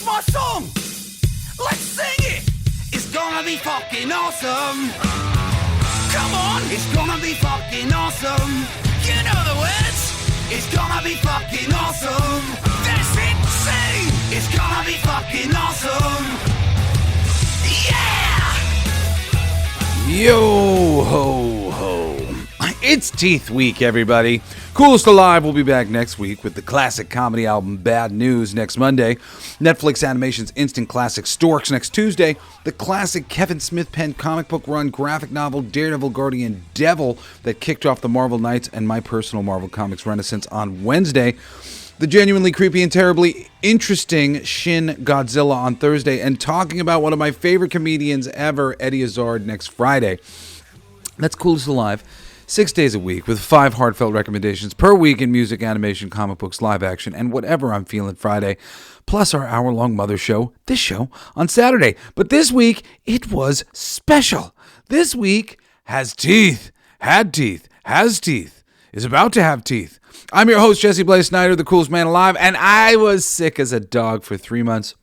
my song. Let's sing it. It's gonna be fucking awesome. Come on, it's gonna be fucking awesome. You know the words. It's gonna be fucking awesome. That's insane. It's gonna be fucking awesome. Yeah! Yo ho ho. It's Teeth Week, everybody. Coolest Alive will be back next week with the classic comedy album Bad News next Monday. Netflix Animation's instant classic Storks next Tuesday. The classic Kevin Smith penned comic book run graphic novel Daredevil Guardian Devil that kicked off the Marvel Knights and my personal Marvel Comics renaissance on Wednesday. The genuinely creepy and terribly interesting Shin Godzilla on Thursday. And talking about one of my favorite comedians ever, Eddie Izzard, next Friday. That's Coolest Alive. 6 days a week with 5 heartfelt recommendations per week in music, animation, comic books, live action, and whatever I'm feeling Friday. Plus our hour-long Mother Show, this show, on Saturday. But this week, it was special. This week has teeth, had teeth, has teeth, is about to have teeth. I'm your host, Jesse Blaze Snyder, the coolest man alive, and I was sick as a dog for 3 months.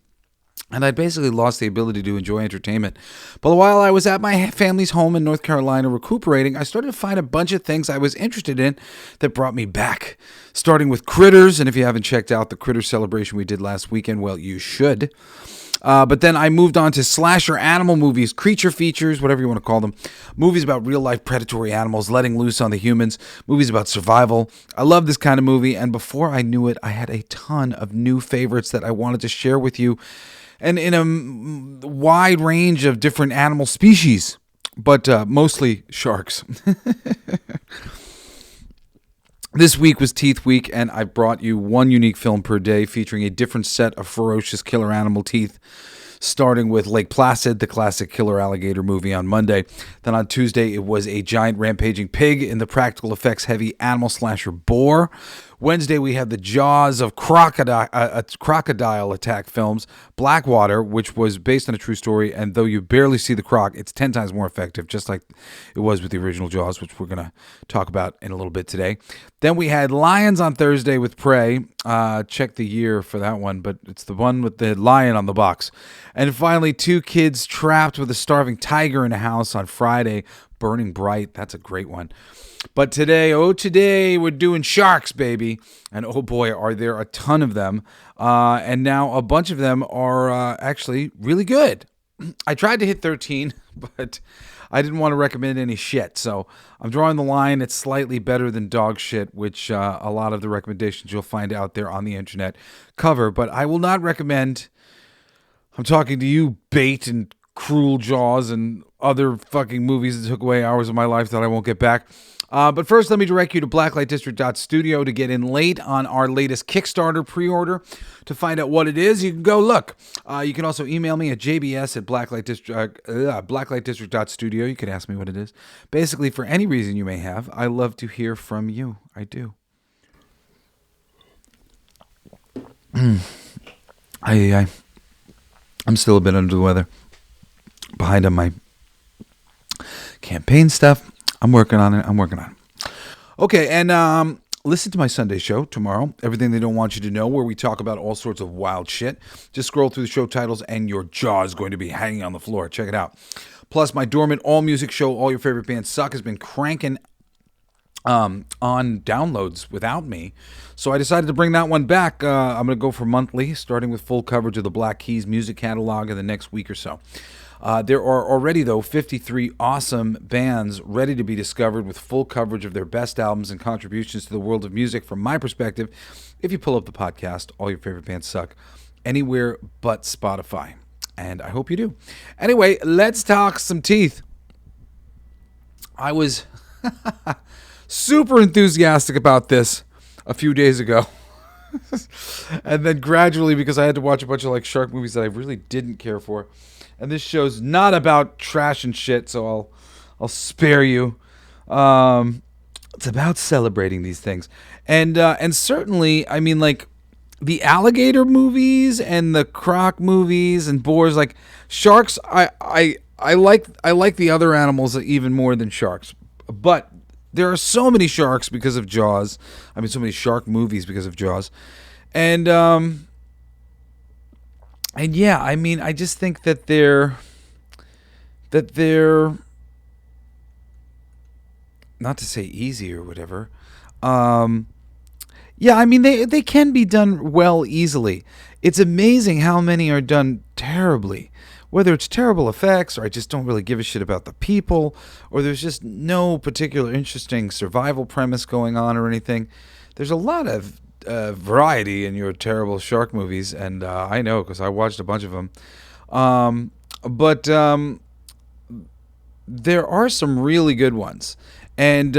And I basically lost the ability to enjoy entertainment. But while I was at my family's home in North Carolina recuperating, I started to find a bunch of things I was interested in that brought me back. Starting with Critters, and if you haven't checked out the Critters celebration we did last weekend, well, you should. But then I moved on to slasher animal movies, creature features, whatever you want to call them. Movies about real-life predatory animals letting loose on the humans. Movies about survival. I love this kind of movie, and before I knew it, I had a ton of new favorites that I wanted to share with you. And in a wide range of different animal species, but mostly sharks. This week was Teeth Week, and I brought you one unique film per day featuring a different set of ferocious killer animal teeth, starting with Lake Placid, the classic killer alligator movie on Monday. Then on Tuesday, it was a giant rampaging pig in the practical effects heavy animal slasher Boar. Wednesday, we had the Jaws of crocodile attack films, Blackwater, which was based on a true story, and though you barely see the croc, it's 10 times more effective, just like it was with the original Jaws, which we're going to talk about in a little bit today. Then we had Lions on Thursday with Prey. Check the year for that one, but it's the one with the lion on the box. And finally, 2 kids trapped with a starving tiger in a house on Friday, Burning Bright. That's a great one. But today we're doing sharks, baby. And oh boy, are there a ton of them. And now a bunch of them are actually really good. I tried to hit 13, but I didn't want to recommend any shit. So I'm drawing the line. It's slightly better than dog shit, which a lot of the recommendations you'll find out there on the internet cover. But I will not recommend, I'm talking to you, Bait and Cruel Jaws and other fucking movies that took away hours of my life that I won't get back. But first, let me direct you to blacklightdistrict.studio to get in late on our latest Kickstarter pre-order. To find out what it is, you can go look. You can also email me at jbs@blacklightdistrict.studio. You can ask me what it is. Basically, for any reason you may have, I love to hear from you. I do. I'm still a bit under the weather. Behind on my campaign stuff. I'm working on it. Okay, and listen to my Sunday show tomorrow, Everything They Don't Want You to Know, where we talk about all sorts of wild shit. Just scroll through the show titles and your jaw is going to be hanging on the floor. Check it out. Plus, my dormant all-music show, All Your Favorite Bands Suck, has been cranking on downloads without me. So I decided to bring that one back. I'm going to go for monthly, starting with full coverage of the Black Keys music catalog in the next week or so. There are already, though, 53 awesome bands ready to be discovered with full coverage of their best albums and contributions to the world of music from my perspective. If you pull up the podcast, All Your Favorite Bands Suck, anywhere but Spotify. And I hope you do. Anyway, let's talk some teeth. I was super enthusiastic about this a few days ago. And then gradually, because I had to watch a bunch of like shark movies that I really didn't care for. And this show's not about trash and shit, so I'll spare you. It's about celebrating these things, and certainly, I mean, like the alligator movies and the croc movies and boars, like sharks. I like the other animals even more than sharks, but there are so many sharks because of Jaws. I mean, so many shark movies because of Jaws, and And yeah, I mean, I just think that they're not to say easy or whatever. Um, yeah, I mean, they can be done well easily. It's amazing how many are done terribly. Whether it's terrible effects, or I just don't really give a shit about the people, or there's just no particular interesting survival premise going on or anything. There's a lot of variety in your terrible shark movies, and I know because I watched a bunch of them. But there are some really good ones, and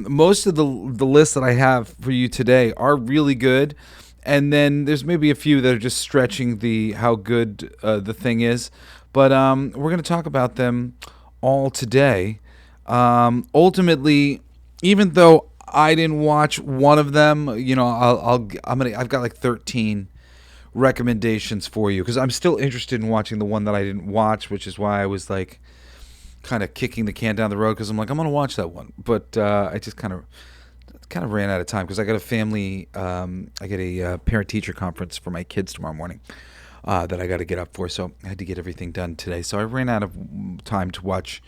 most of the lists that I have for you today are really good. And then there's maybe a few that are just stretching the how good the thing is, but we're going to talk about them all today. Ultimately, even though I didn't watch one of them, I've got like 13 recommendations for you because I'm still interested in watching the one that I didn't watch, which is why I was like kind of kicking the can down the road because I'm like, I'm gonna watch that one, but I just kind of ran out of time because I got a family, I get a parent-teacher conference for my kids tomorrow morning that I got to get up for, so I had to get everything done today. So I ran out of time to watch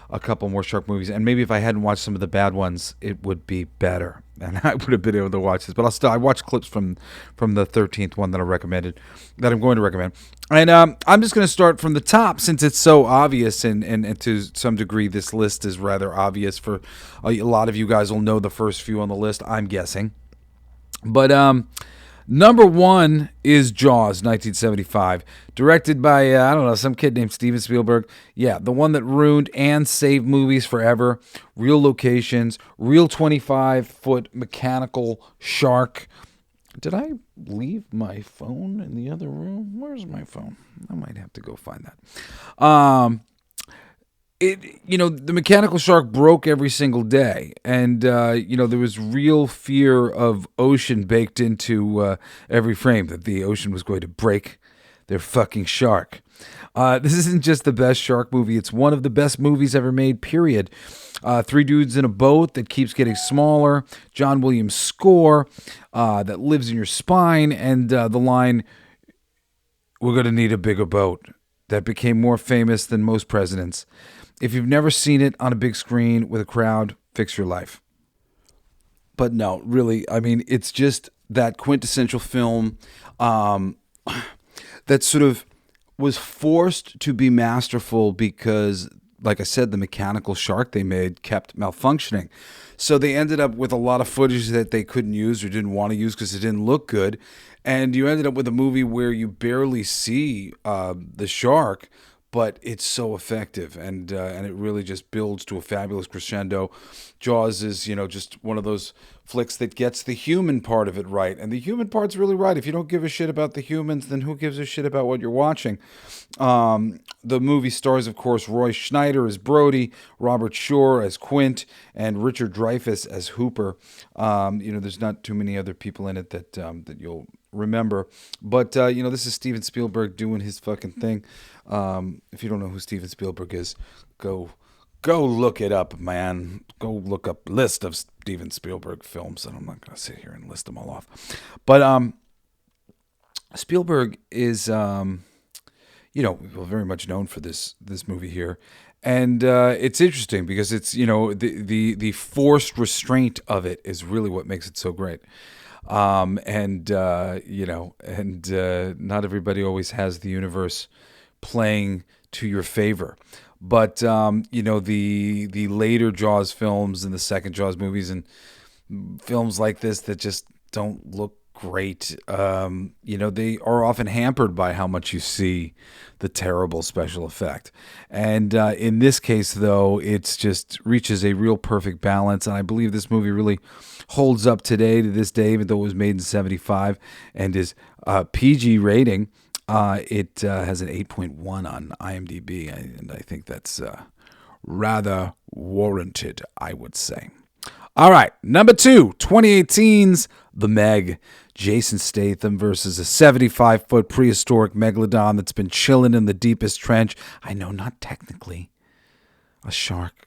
a couple more shark movies, and maybe if I hadn't watched some of the bad ones, it would be better, and I would have been able to watch this. But I watched clips from the 13th one that I'm going to recommend, and I'm just going to start from the top since it's so obvious, and to some degree this list is rather obvious for a lot of you guys. Will know the first few on the list, I'm guessing, but number one is Jaws, 1975, directed by, I don't know, some kid named Steven Spielberg. Yeah, the one that ruined and saved movies forever. Real locations, real 25-foot mechanical shark. Did I leave my phone in the other room? Where's my phone? I might have to go find that. The mechanical shark broke every single day, and there was real fear of ocean baked into every frame, that the ocean was going to break their fucking shark. This isn't just the best shark movie; it's one of the best movies ever made. Period. Three dudes in a boat that keeps getting smaller. John Williams' score that lives in your spine, and the line, "We're going to need a bigger boat," that became more famous than most presidents. If you've never seen it on a big screen with a crowd, fix your life. But no, really, I mean, it's just that quintessential film that sort of was forced to be masterful because, like I said, the mechanical shark they made kept malfunctioning. So they ended up with a lot of footage that they couldn't use or didn't want to use because it didn't look good. And you ended up with a movie where you barely see the shark, but it's so effective, and it really just builds to a fabulous crescendo. Jaws is, just one of those flicks that gets the human part of it right, and the human part's really right. If you don't give a shit about the humans, then who gives a shit about what you're watching? The movie stars, of course, Roy Schneider as Brody, Robert Shore as Quint, and Richard Dreyfuss as Hooper. There's not too many other people in it that you'll remember, but this is Steven Spielberg doing his fucking thing. If you don't know who Steven Spielberg is, go look it up, man. Go look up list of Steven Spielberg films, and I'm not gonna sit here and list them all off. But Spielberg is very much known for this movie here, and it's interesting because it's the forced restraint of it is really what makes it so great. And not everybody always has the universe playing to your favor. But, the later Jaws films and the second Jaws movies and films like this that just don't look great, they are often hampered by how much you see the terrible special effect. And in this case, though, it's just reaches a real perfect balance. And I believe this movie really holds up today to this day, even though it was made in 75 and is PG rating. It has an 8.1 on IMDb, and I think that's rather warranted, I would say. All right, number 2, 2018's The Meg. Jason Statham versus a 75-foot prehistoric megalodon that's been chilling in the deepest trench. I know, not technically a shark.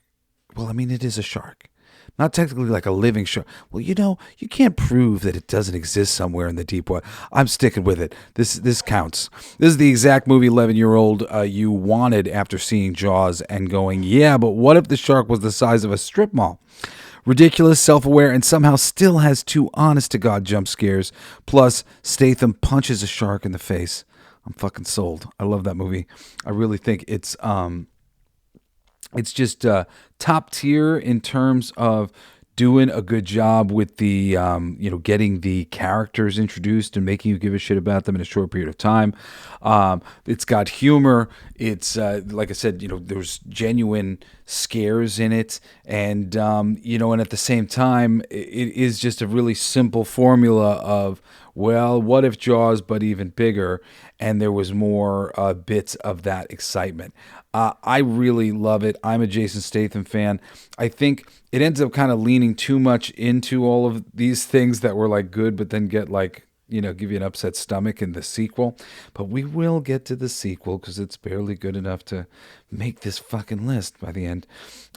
Well, I mean, it is a shark, Not technically like a living shark. Well, you can't prove that it doesn't exist somewhere in the deep water. I'm sticking with it. This counts. This is the exact movie 11-year-old you wanted after seeing Jaws and going, yeah, but what if the shark was the size of a strip mall? Ridiculous, self-aware, and somehow still has two honest-to-God jump scares. Plus, Statham punches a shark in the face. I'm fucking sold. I love that movie. I really think it's just top tier in terms of doing a good job with the getting the characters introduced and making you give a shit about them in a short period of time. It's got humor. It's like I said, there's genuine scares in it, and and at the same time, it is just a really simple formula of, well, what if Jaws, but even bigger, and there was more bits of that excitement. I really love it. I'm a Jason Statham fan. I think it ends up kind of leaning too much into all of these things that were like good, but then get like, give you an upset stomach in the sequel. But we will get to the sequel because it's barely good enough to make this fucking list by the end.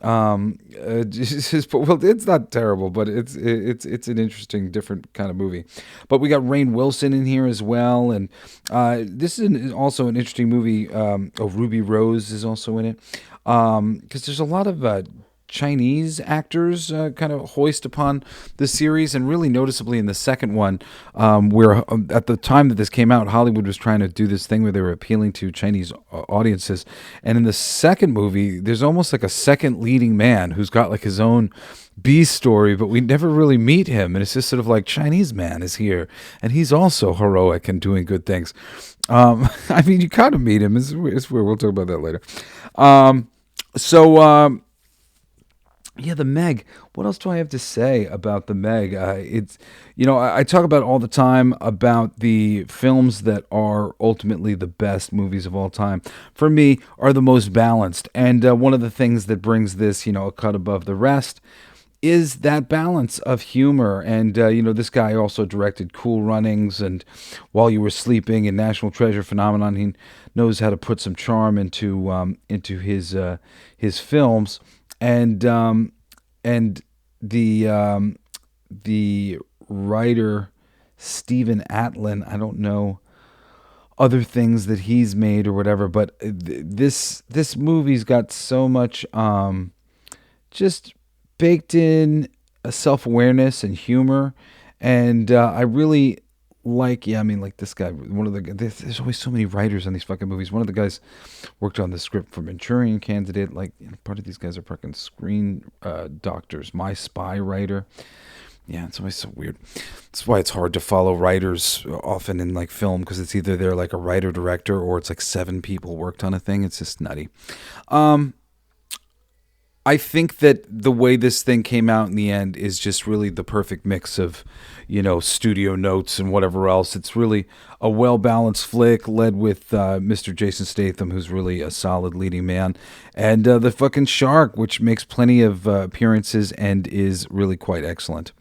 Well, it's not terrible, but it's an interesting, different kind of movie. But we got Rainn Wilson in here as well, and this is also an interesting movie. Ruby Rose is also in it because there's a lot of Chinese actors kind of hoist upon the series, and really noticeably in the second one, where at the time that this came out, Hollywood was trying to do this thing where they were appealing to Chinese audiences. And in the second movie, there's almost like a second leading man who's got like his own B story, but we never really meet him. And it's just sort of like, Chinese man is here, and he's also heroic and doing good things. I mean, you kind of meet him. It's weird. We'll talk about that later. Yeah, the Meg. What else do I have to say about the Meg? It's, I talk about all the time about the films that are ultimately the best movies of all time. For me, are the most balanced. And one of the things that brings this, a cut above the rest is that balance of humor. And, this guy also directed Cool Runnings and While You Were Sleeping and National Treasure Phenomenon. He knows how to put some charm into his films. And the writer Stephen Atlin, I don't know other things that he's made or whatever, but this movie's got so much just baked in self-awareness and humor, and I really like this guy, there's always so many writers on these fucking movies. One of the guys worked on the script for Manchurian Candidate. Part of these guys are fucking screen doctors. My Spy writer. Yeah, it's always so weird. That's why it's hard to follow writers often in like film, because it's either they're like a writer director or it's like 7 people worked on a thing. It's just nutty. I think that the way this thing came out in the end is just really the perfect mix of, studio notes and whatever else. It's really a well-balanced flick led with Mr. Jason Statham, who's really a solid leading man, and the fucking shark, which makes plenty of appearances and is really quite excellent.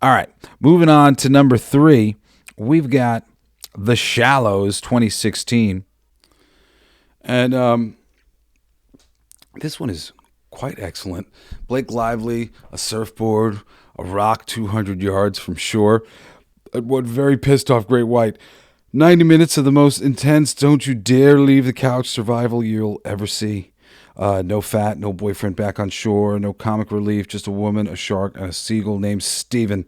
All right, moving on to number 3, we've got The Shallows 2016. And this one is quite excellent. Blake Lively, a surfboard, a rock 200 yards from shore, at one very pissed off great white. 90 minutes of the most intense, don't you dare leave the couch survival you'll ever see. No fat, no boyfriend back on shore, no comic relief, just a woman, a shark, and a seagull named Steven.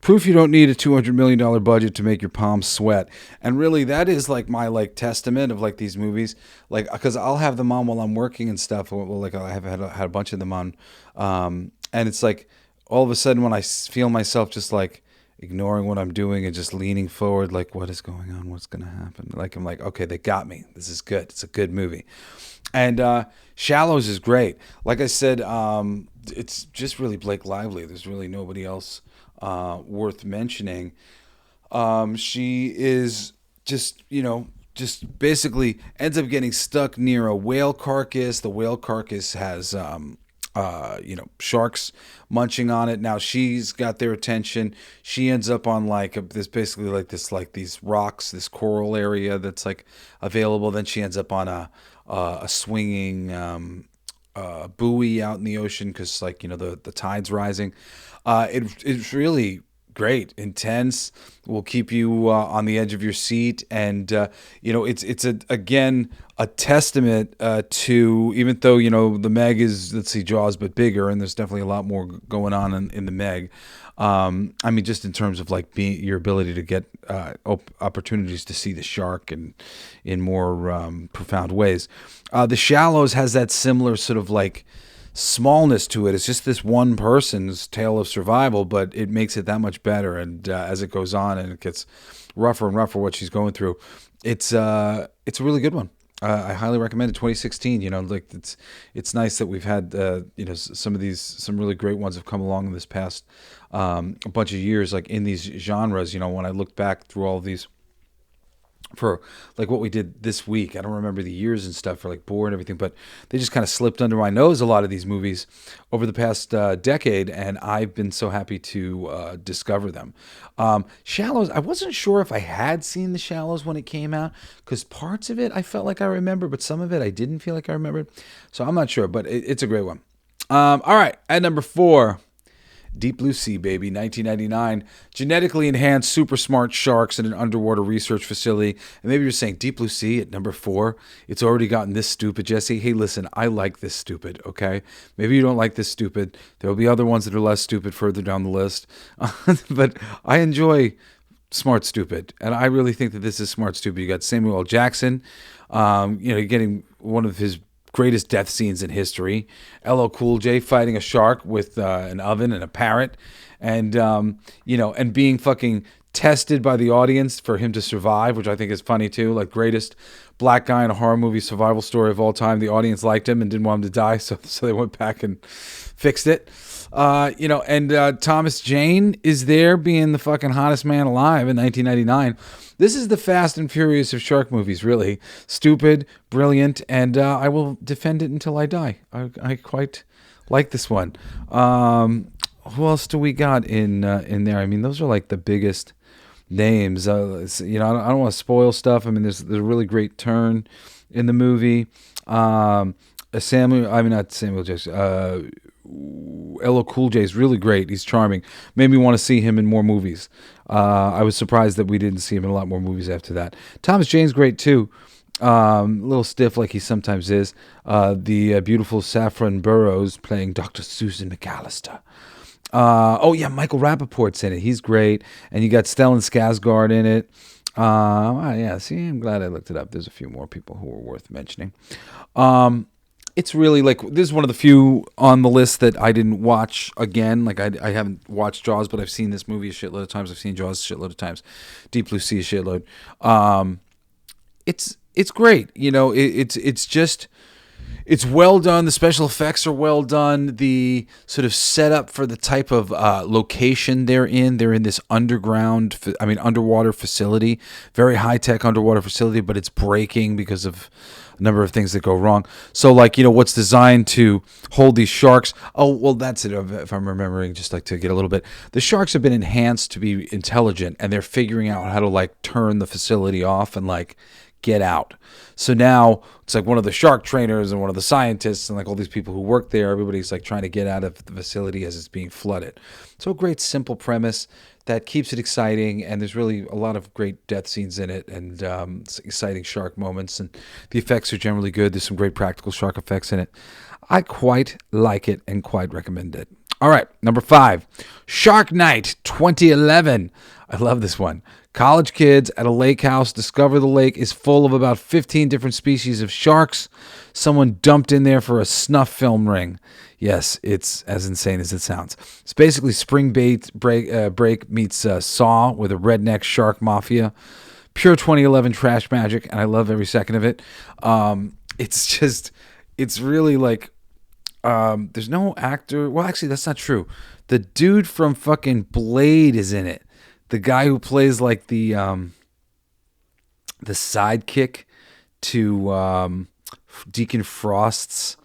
Proof you don't need a $200 million budget to make your palms sweat. And really, that is like my testament of these movies. Because I'll have them on while I'm working and stuff. Well, I have had a bunch of them on. And it's like, all of a sudden when I feel myself just ignoring what I'm doing and just leaning forward, what is going on? What's going to happen? I'm like, okay, they got me. This is good. It's a good movie. And Shallows is great. Like I said, it's just really Blake Lively. There's really nobody else worth mentioning. She is just basically ends up getting stuck near a whale carcass. The whale carcass has sharks munching on it. Now she's got their attention. She ends up on these rocks, this coral area that's available. Then she ends up on a swinging buoy out in the ocean because, like, the tide's rising. It's really great, intense. Will keep you on the edge of your seat, and it's again a testament to, even though the Meg is, let's see, Jaws but bigger, and there's definitely a lot more going on in the Meg. I mean, just in terms of like being your ability to get opportunities to see the shark and in more profound ways. The Shallows has that similar sort of like smallness to it. It's just this one person's tale of survival, but it makes it that much better. And as it goes on and it gets rougher and rougher what she's going through, it's a really good one. I highly recommend it. 2016. Like it's nice that we've had some really great ones have come along in this past a bunch of years, like in these genres. When I look back through all of these, for like what we did this week, I don't remember the years and stuff for like Boar and everything, but they just kind of slipped under my nose, a lot of these movies over the past decade, and I've been so happy to discover them. Shallows, I wasn't sure if I had seen The Shallows when it came out, because parts of it I felt like I remember, but some of it I didn't feel like I remembered, so I'm not sure, but it's a great one. All right, at number 4, Deep Blue Sea, baby, 1999. Genetically enhanced, super smart sharks in an underwater research facility. And maybe you're saying, Deep Blue Sea at number 4? It's already gotten this stupid, Jesse. Hey, listen, I like this stupid, okay? Maybe you don't like this stupid. There will be other ones that are less stupid further down the list. But I enjoy smart stupid. And I really think that this is smart stupid. You got Samuel L. Jackson, you're getting one of his greatest death scenes in history. LL Cool J fighting a shark with an oven and a parrot, and and being fucking tested by the audience for him to survive, which I think is funny too. Like, greatest black guy in a horror movie survival story of all time. The audience liked him and didn't want him to die, so they went back and fixed it. Thomas Jane is there being the fucking hottest man alive in 1999. This is the Fast and Furious of shark movies, really. Stupid, brilliant, and I will defend it until I die. I quite like this one. Who else do we got in there? I mean, those are like the biggest names. I don't want to spoil stuff. I mean, there's a really great turn in the movie. Not Samuel Jackson. LL Cool J is really great. He's charming. Made me want to see him in more movies. I was surprised that we didn't see him in a lot more movies after that. Thomas Jane's great too. A little stiff like he sometimes is. The beautiful Saffron Burrows playing Dr. Susan McAllister. Michael Rappaport's in it. He's great. And you got Stellan Skarsgård in it. I'm glad I looked it up. There's a few more people who are worth mentioning. It's really like, this is one of the few on the list that I didn't watch again. Like, I haven't watched Jaws, but I've seen this movie a shitload of times. I've seen Jaws a shitload of times. Deep Blue Sea a shitload. It's great. It's well done. The special effects are well done. The sort of setup for the type of location they're in this underwater facility, very high-tech underwater facility, but it's breaking because of a number of things that go wrong. So, like, what's designed to hold these sharks. Oh, well, that's it. If I'm remembering, just like to get a little bit. The sharks have been enhanced to be intelligent, and they're figuring out how to, like, turn the facility off and, like, get out. So now it's like one of the shark trainers and one of the scientists and like all these people who work there, everybody's like trying to get out of the facility as it's being flooded. So a great simple premise that keeps it exciting, and there's really a lot of great death scenes in it, and exciting shark moments, and the effects are generally good. There's some great practical shark effects in it. I quite like it and quite recommend it. All right, number 5, Shark Night 2011. I love this one. College kids at a lake house discover the lake is full of about 15 different species of sharks. Someone dumped in there for a snuff film ring. Yes, it's as insane as it sounds. It's basically Spring Break meets Saw with a redneck shark mafia. Pure 2011 trash magic, and I love every second of it. It's really like, there's no actor. Well, actually, that's not true. The dude from fucking Blade is in it. The guy who plays like the sidekick to Deacon Frost's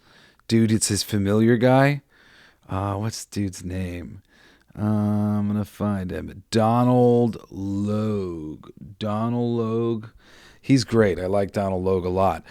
dude. It's his familiar guy. What's the dude's name? I'm gonna find him. Donald Logue. He's great. I like Donald Logue a lot.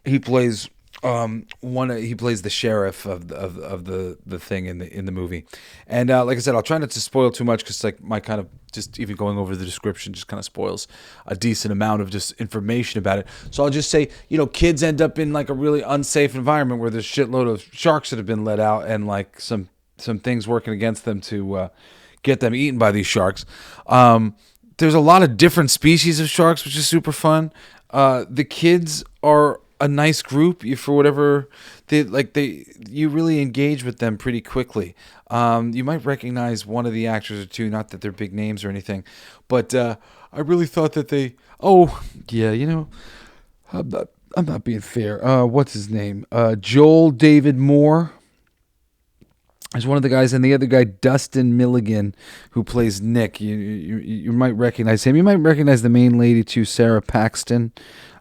He plays He plays the sheriff of the thing in the movie, and like I said, I'll try not to spoil too much because like my kind of just even going over the description just kind of spoils a decent amount of just information about it. So I'll just say, kids end up in like a really unsafe environment where there's a shitload of sharks that have been let out, and like some things working against them to get them eaten by these sharks. There's a lot of different species of sharks, which is super fun. The kids are a nice group. For whatever you really engage with them pretty quickly. You might recognize one of the actors or two, not that they're big names or anything, but I really thought that they. Oh yeah, I'm not being fair. What's his name? Joel David Moore. There's one of the guys, and the other guy, Dustin Milligan, who plays Nick. You might recognize him. You might recognize the main lady too, Sarah Paxton,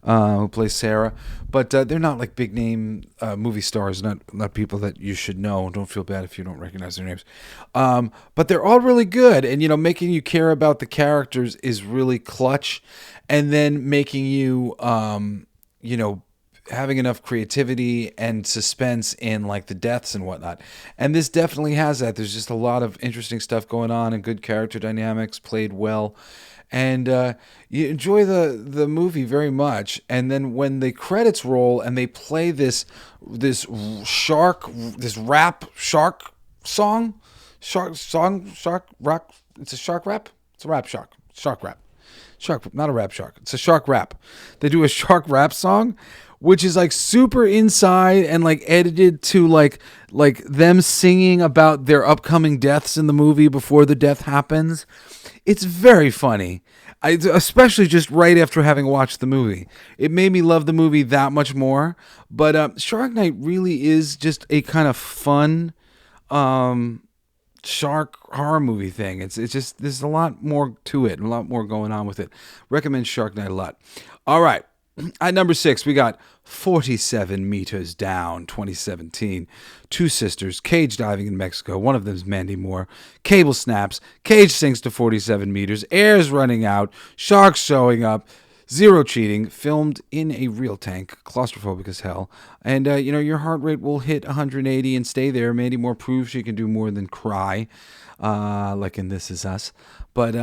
who plays Sarah. But they're not like big name movie stars, not people that you should know. Don't feel bad if you don't recognize their names. But they're all really good, and making you care about the characters is really clutch, and then making you having enough creativity and suspense in like the deaths and whatnot. And this definitely has that. There's just a lot of interesting stuff going on and good character dynamics played well. And you enjoy the movie very much. And then when the credits roll and they play this rap shark song, rock. It's a shark rap. It's a rap shark rap. Shark, not a rap shark. It's a shark rap. They do a shark rap song, which is like super inside and like edited to like them singing about their upcoming deaths in the movie before the death happens. It's very funny. Especially just right after having watched the movie. It made me love the movie that much more. But Shark Night really is just a kind of fun shark horror movie thing. It's just, there's a lot more to it, a lot more going on with it. Recommend Shark Night a lot. All right. At number 6, we got 47 Meters Down, 2017. Two sisters, cage diving in Mexico. One of them is Mandy Moore. Cable snaps. Cage sinks to 47 meters. Air's running out. Sharks showing up. Zero cheating. Filmed in a real tank. Claustrophobic as hell. And, your heart rate will hit 180 and stay there. Mandy Moore proves she can do more than cry, like in This Is Us. But,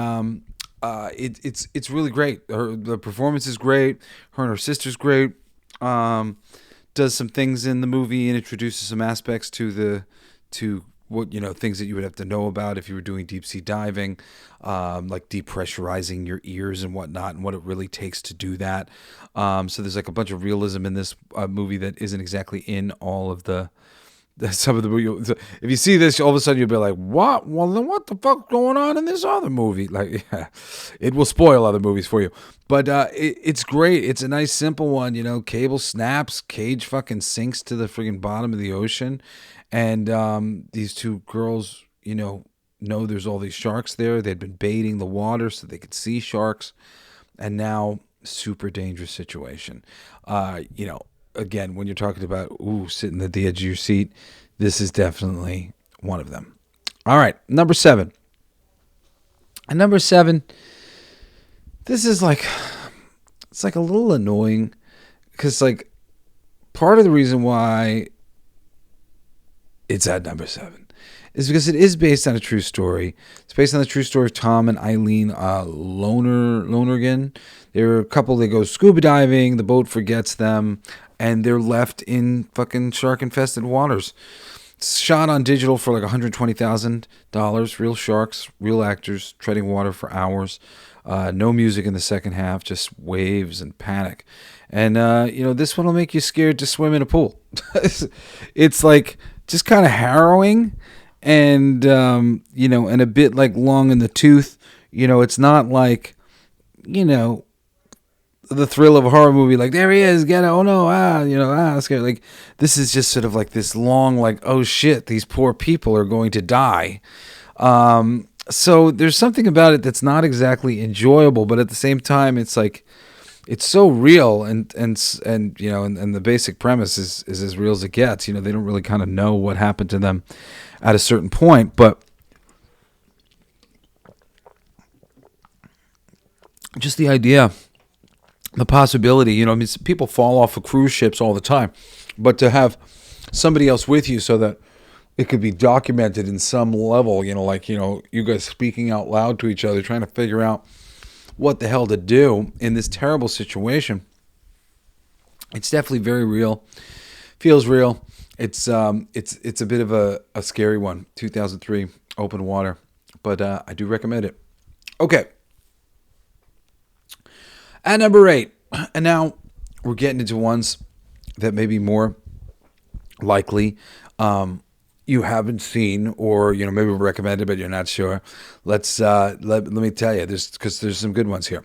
it's really great. The performance is great. Her and her sister's great. Does some things in the movie and introduces some aspects to what things that you would have to know about if you were doing deep sea diving, like depressurizing your ears and whatnot, and what it really takes to do that. So there's like a bunch of realism in this movie that isn't exactly in all of some of the movie. If you see this, all of a sudden you'll be like, "What? Well, then what the fuck's going on in this other movie?" Like, yeah, it will spoil other movies for you. But it's great. It's a nice, simple one. Cable snaps, cage fucking sinks to the friggin' bottom of the ocean, and these two girls, know there's all these sharks there. They'd been baiting the water so they could see sharks, and now super dangerous situation. Again, when you're talking about sitting at the edge of your seat, this is definitely one of them. All right, number 7. And number 7, this is it's like a little annoying because like part of the reason why it's at number 7 is because it is based on a true story. It's based on the true story of Tom and Eileen Lonergan. They're a couple that go scuba diving. The boat forgets them, and they're left in fucking shark-infested waters. It's shot on digital for like $120,000. Real sharks, real actors, treading water for hours. No music in the second half, just waves and panic. And, this one will make you scared to swim in a pool. It's like just kind of harrowing and, and a bit like long in the tooth. It's not like, the thrill of a horror movie, like there he is, get it, oh no, scared. Like this is just sort of like this long, like oh shit, these poor people are going to die. So there's something about it that's not exactly enjoyable, but at the same time, it's like it's so real, and the basic premise is as real as it gets. They don't really kind of know what happened to them at a certain point, but just the idea the possibility, I mean, people fall off of cruise ships all the time, but to have somebody else with you so that it could be documented in some level, you guys speaking out loud to each other, trying to figure out what the hell to do in this terrible situation. It's definitely very real. Feels real. It's a bit of a scary one. 2003, open water, but I do recommend it. Okay. At number 8, and now we're getting into ones that may be more likely you haven't seen, or maybe recommended but you're not sure. Let me tell you, because there's some good ones here.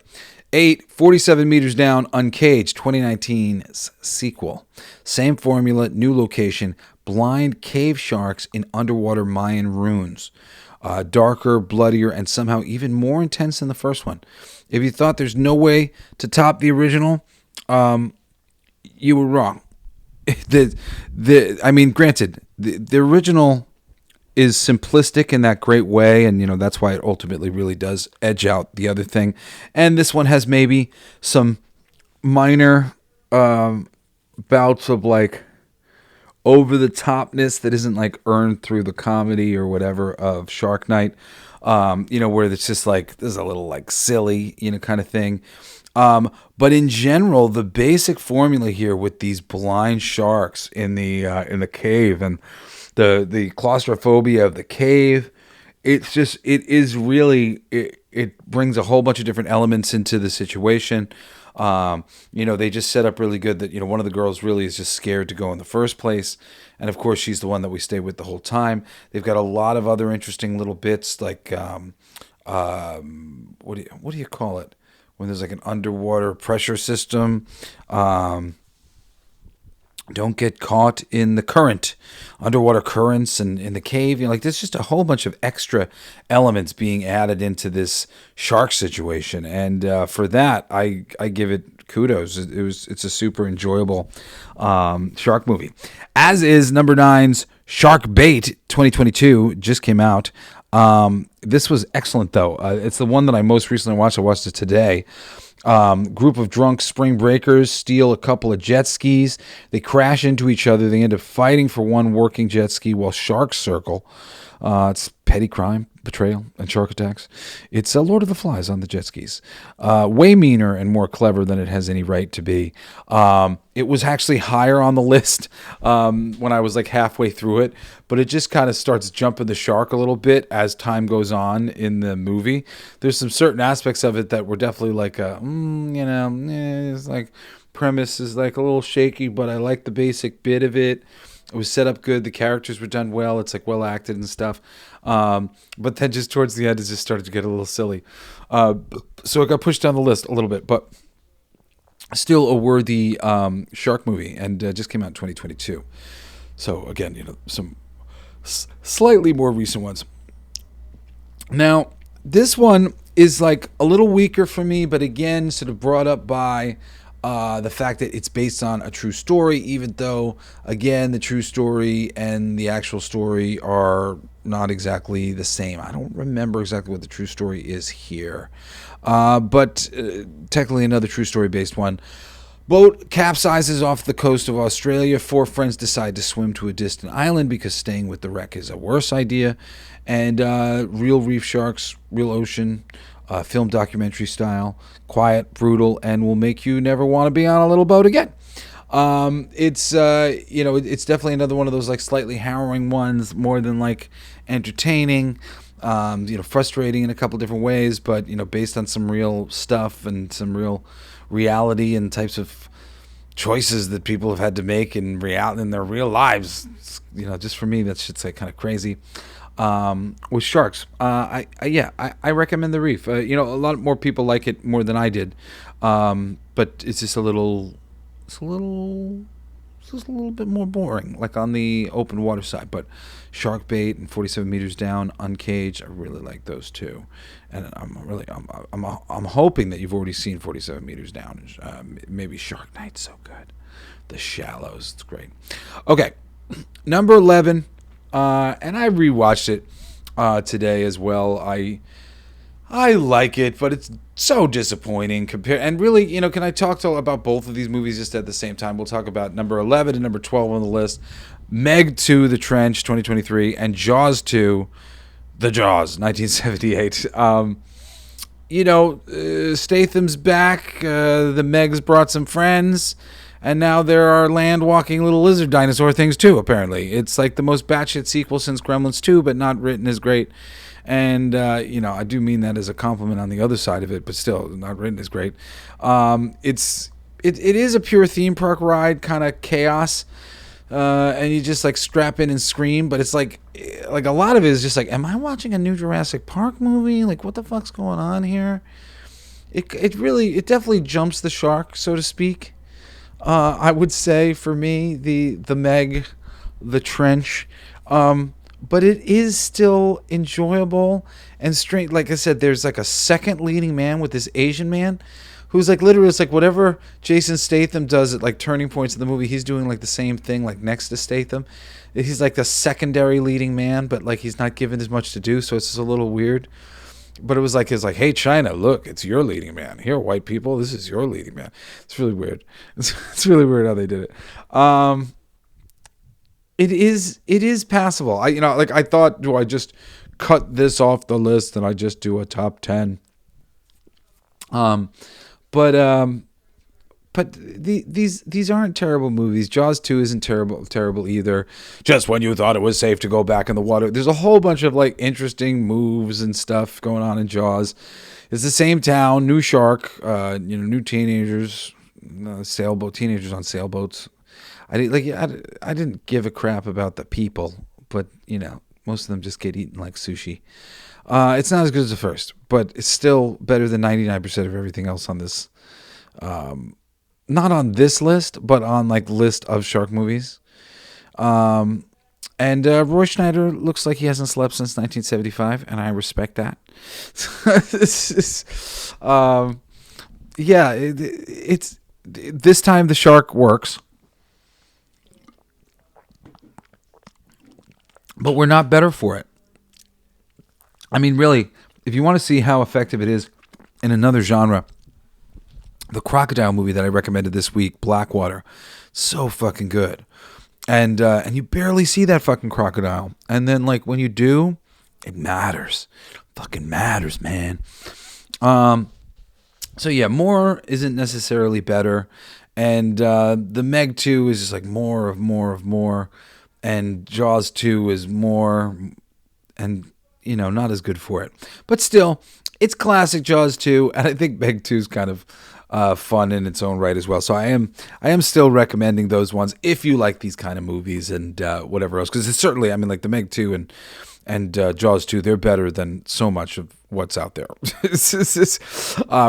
8, 47 Meters Down, Uncaged, 2019's sequel. Same formula, new location, blind cave sharks in underwater Mayan ruins. Darker, bloodier, and somehow even more intense than the first one. If you thought there's no way to top the original, you were wrong. Granted, the original is simplistic in that great way, and that's why it ultimately really does edge out the other thing. And this one has maybe some minor bouts of like over the topness that isn't like earned through the comedy or whatever of Shark Night. Where it's just like this is a little like silly, kind of thing. But in general, the basic formula here with these blind sharks in the cave and the claustrophobia of the cave, it brings a whole bunch of different elements into the situation. They just set up really good that, one of the girls really is just scared to go in the first place. And of course, she's the one that we stay with the whole time. They've got a lot of other interesting little bits like, what do you call it? When there's like an underwater pressure system, don't get caught in the current, underwater currents and in the cave. There's just a whole bunch of extra elements being added into this shark situation. And for that, I give it kudos. It's a super enjoyable shark movie. As is number 9's Shark Bait 2022, just came out. This was excellent, though. It's the one that I most recently watched. I watched it today. Group of drunk spring breakers steal a couple of jet skis. They crash into each other. They end up fighting for one working jet ski while sharks circle. It's petty crime, betrayal, and shark attacks. It's Lord of the Flies on the jet skis. Way meaner and more clever than it has any right to be. It was actually higher on the list when I was like halfway through it, but it just kind of starts jumping the shark a little bit as time goes on in the movie. There's some certain aspects of it that were definitely like it's like premise is like a little shaky, but I like the basic bit of it. It was set up good. The characters were done well. It's like well acted and stuff. But then just towards the end, it just started to get a little silly. So it got pushed down the list a little bit, but still a worthy shark movie, and just came out in 2022. So again, some slightly more recent ones. Now, this one is like a little weaker for me, but again, sort of brought up by the fact that it's based on a true story, even though, again, the true story and the actual story are not exactly the same. I don't remember exactly what the true story is here. But technically another true story based one. Boat capsizes off the coast of Australia. 4 friends decide to swim to a distant island because staying with the wreck is a worse idea. And real reef sharks, real ocean, film documentary style, quiet, brutal, and will make you never want to be on a little boat again. It's definitely another one of those like slightly harrowing ones, more than like entertaining. Frustrating in a couple different ways, but based on some real stuff and some real reality and types of choices that people have had to make in their real lives. Just for me, that shit's like kind of crazy. With sharks, I recommend The Reef. A lot more people like it more than I did, but it's just a little bit more boring, like on the open water side. But Shark Bait and 47 Meters Down, Uncaged, I really like those two, and I'm hoping that you've already seen 47 Meters Down. Maybe Shark Night's so good. The Shallows, it's great. Okay, number 11, and I rewatched it today as well. I I like it, but it's so disappointing. And really, can I talk about both of these movies just at the same time? We'll talk about number 11 and number 12 on the list. Meg 2, The Trench, 2023, and Jaws 2, The Jaws, 1978. Statham's back. The Megs brought some friends. And now there are land-walking little lizard dinosaur things, too, apparently. It's like the most batshit sequel since Gremlins 2, but not written as great. And, I do mean that as a compliment on the other side of it, but still, not written as great. It is a pure theme park ride, kind of chaos. And you just, like, strap in and scream. But it's like a lot of it is just like, am I watching a new Jurassic Park movie? Like, what the fuck's going on here? It definitely jumps the shark, so to speak. I would say for me, the Meg, The Trench, but it is still enjoyable and straight. Like I said, there's like a second leading man with this Asian man who's like literally, it's like whatever Jason Statham does at like turning points in the movie, he's doing like the same thing like next to Statham. He's like the secondary leading man, but like he's not given as much to do, so it's just a little weird. But it was like, hey, China, look, it's your leading man. Here, white people, this is your leading man. It's really weird. It's really weird how they did it. It is passable. I thought, do I just cut this off the list and I just do a top 10? But these aren't terrible movies. Jaws 2 isn't terrible either. Just when you thought it was safe to go back in the water. There's a whole bunch of like interesting moves and stuff going on in Jaws. It's the same town, new shark, new teenagers, teenagers on sailboats. I didn't give a crap about the people, but most of them just get eaten like sushi. It's not as good as the first, but it's still better than 99% of everything else on this. Not on this list, but on like list of shark movies. And Roy Schneider looks like he hasn't slept since 1975, and I respect that. It's this time the shark works, but we're not better for it. I mean, really, if you want to see how effective it is in another genre, the crocodile movie that I recommended this week, Blackwater, so fucking good. And you barely see that fucking crocodile. And then like when you do, it matters. Fucking matters, man. So yeah, more isn't necessarily better. And the Meg 2 is just like more of more. And Jaws 2 is more and not as good for it. But still, it's classic Jaws 2, and I think Meg 2 is kind of fun in its own right as well. So I am still recommending those ones if you like these kind of movies and whatever else, because it's certainly, I mean, like the Meg 2 and Jaws 2, they're better than so much of what's out there.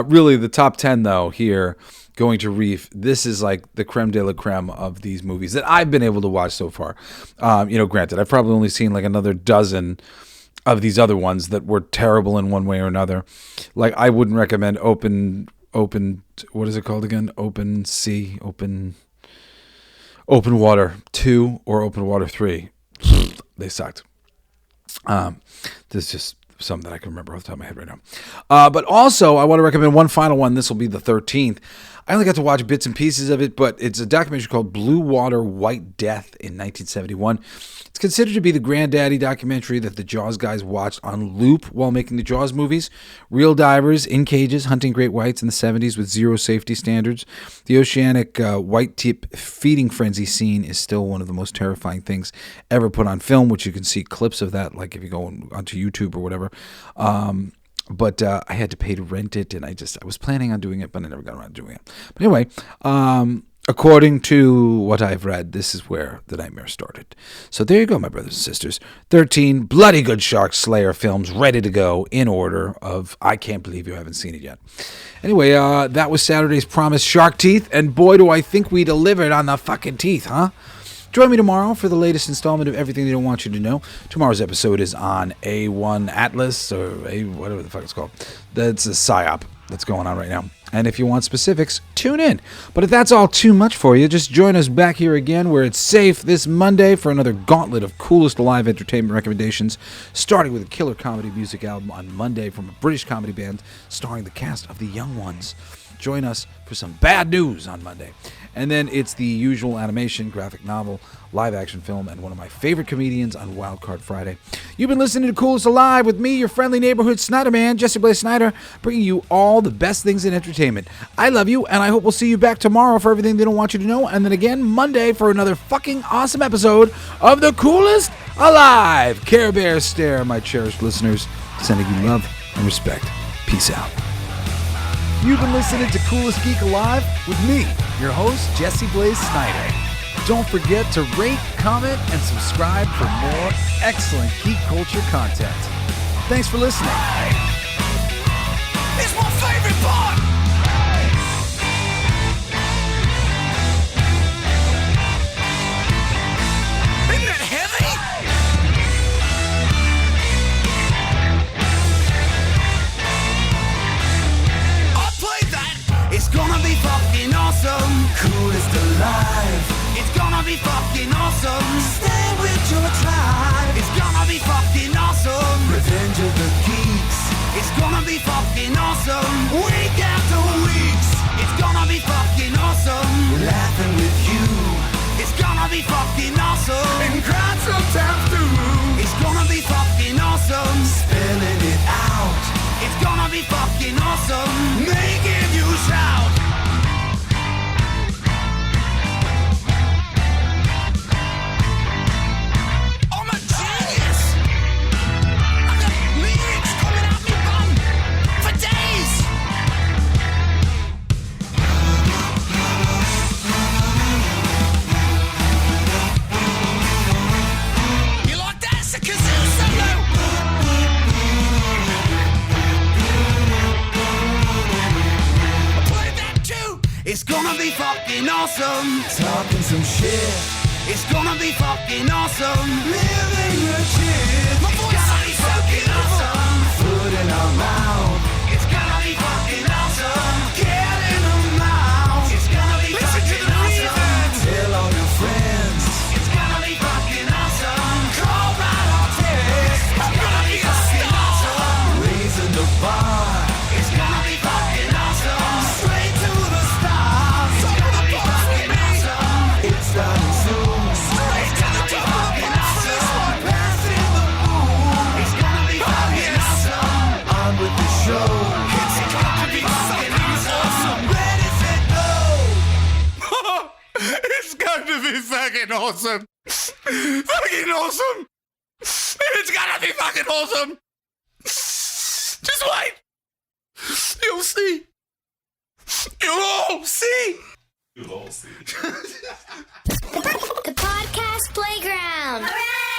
Really, the top 10 though here going to Reef. This is like the creme de la creme of these movies that I've been able to watch so far. Granted, I've probably only seen like another dozen of these other ones that were terrible in one way or another. Like I wouldn't recommend open what is it called again? Open Water 2 or Open Water 3. They sucked. There's just some that I can remember off the top of my head right now. But also, I want to recommend one final one. This will be the 13th. I only got to watch bits and pieces of it, but it's a documentary called Blue Water, White Death in 1971. It's considered to be the granddaddy documentary that the Jaws guys watched on loop while making the Jaws movies. Real divers in cages hunting great whites in the 70s with zero safety standards. The oceanic white tip feeding frenzy scene is still one of the most terrifying things ever put on film, which you can see clips of that, like if you go onto YouTube or whatever. But I had to pay to rent it, and I was planning on doing it, but I never got around to doing it. But anyway, according to what I've read, this is where the nightmare started. So there you go, my brothers and sisters. 13 bloody good Shark Slayer films ready to go in order of I can't believe you haven't seen it yet. Anyway, that was Saturday's promised Shark Teeth, and boy, do I think we delivered on the fucking teeth, huh? Join me tomorrow for the latest installment of Everything They Don't Want You to Know. Tomorrow's episode is on A1 Atlas, or whatever the fuck it's called. That's a PSYOP. that's going on right now. And if you want specifics, tune in. But if that's all too much for you, just join us back here again where it's safe this Monday for another gauntlet of coolest live entertainment recommendations, starting with a killer comedy music album on Monday from a British comedy band starring the cast of The Young Ones. Join us for some bad news on Monday. And then it's the usual animation, graphic novel, live action film, and one of my favorite comedians on Wildcard Friday. You've been listening to Coolest Alive with me, your friendly neighborhood Snyder man, Jesse Blaze Snyder, bringing you all the best things in entertainment. I love you, and I hope we'll see you back tomorrow for everything they don't want you to know, and then again Monday for another fucking awesome episode of the Coolest Alive. Care Bear Stare, my cherished listeners, sending you love and respect. Peace out. You've been listening to Coolest Geek Alive with me, your host, Jesse Blaze Snyder. Don't forget to rate, comment, and subscribe for more excellent geek culture content. Thanks for listening. It's my favorite part! Isn't that heavy? I played that! It's gonna be fucking awesome! Coolest alive! It's gonna be fucking awesome! Stay with your tribe! It's gonna be fucking awesome! Revenge of the Geeks! It's gonna be fucking awesome! Week after weeks! It's gonna be fucking awesome! Laughing with you! It's gonna be fucking awesome! And crying sometimes too! It's gonna be fucking awesome! Spelling it out! It's gonna be fucking awesome! Making you shout! I'm a genius! I got lyrics coming out me bum for days! You like that? It's a kazoo solo! I played that too! It's gonna be fucking awesome! Talking some shit! It's gonna be fucking awesome! Living your shit! My voice is fucking awesome! Food in our mouth! It's gonna be fucking awesome! Get in the mouth! It's gonna be fucking awesome! Tell all your friends! It's gonna be fucking awesome! Call right or text! It's gonna be fucking awesome! Raising the bar! It's gonna be fucking awesome! Straight to the stars! It's gonna be fucking awesome! It's starting soon! Straight to the top of the awesome! Passing the moon! It's gonna be fucking awesome! On with the show! It's gonna be fucking awesome! Ready, set, go! It's gonna be fucking awesome! Fucking awesome! It's gonna be fucking awesome! Just wait! You'll see! You'll all see! The podcast playground. Hooray!